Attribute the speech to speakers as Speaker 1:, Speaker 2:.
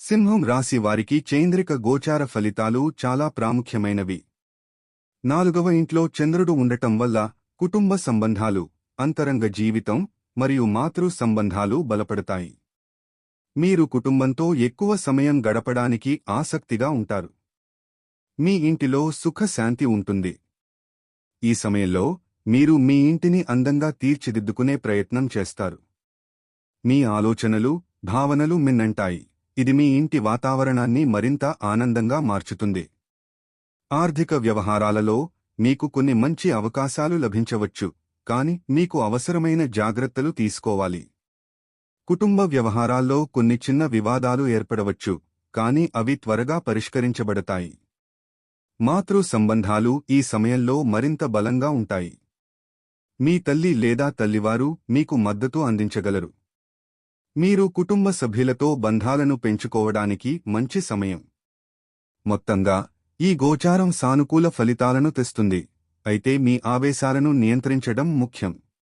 Speaker 1: సింహం రాశి వారికి చైంద్రిక గోచార ఫలితాలు చాలా ప్రాముఖ్యమైనవి. 4వ ఇంట్లో చంద్రుడు ఉండటం వల్ల కుటుంబ సంబంధాలు, అంతరంగ జీవితం మరియు మాతృ సంబంధాలు బలపడతాయి. మీరు కుటుంబంతో ఎక్కువ సమయం గడపడానికి ఆసక్తిగా ఉంటారు. మీ ఇంటిలో సుఖశాంతి ఉంటుంది. ఈ సమయంలో మీరు మీ ఇంటిని అందంగా తీర్చిదిద్దుకునే ప్రయత్నం చేస్తారు. మీ ఆలోచనలు, భావనలు మిన్నంటాయి. ఇది మీ ఇంటి వాతావరణాన్ని మరింత ఆనందంగా మార్చుతుంది. ఆర్థిక వ్యవహారాలలో మీకు కొన్ని మంచి అవకాశాలు లభించవచ్చు, కాని మీకు అవసరమైన జాగ్రత్తలు తీసుకోవాలి. కుటుంబ వ్యవహారాల్లో కొన్ని చిన్న వివాదాలు ఏర్పడవచ్చు, కాని అవి త్వరగా పరిష్కరించబడతాయి. మాతృ సంబంధాలు ఈ సమయంలో మరింత బలంగా ఉంటాయి. మీ తల్లి లేదా తల్లివారు మీకు మద్దతు అందించగలరు. మీరు కుటుంబ సభ్యులతో బంధాలను పెంచుకోవడానికి మంచి సమయం. మొత్తంగా ఈ గోచారం సానుకూల ఫలితాలను తెస్తుంది, అయితే మీ ఆవేశాలను నియంత్రించడం ముఖ్యం.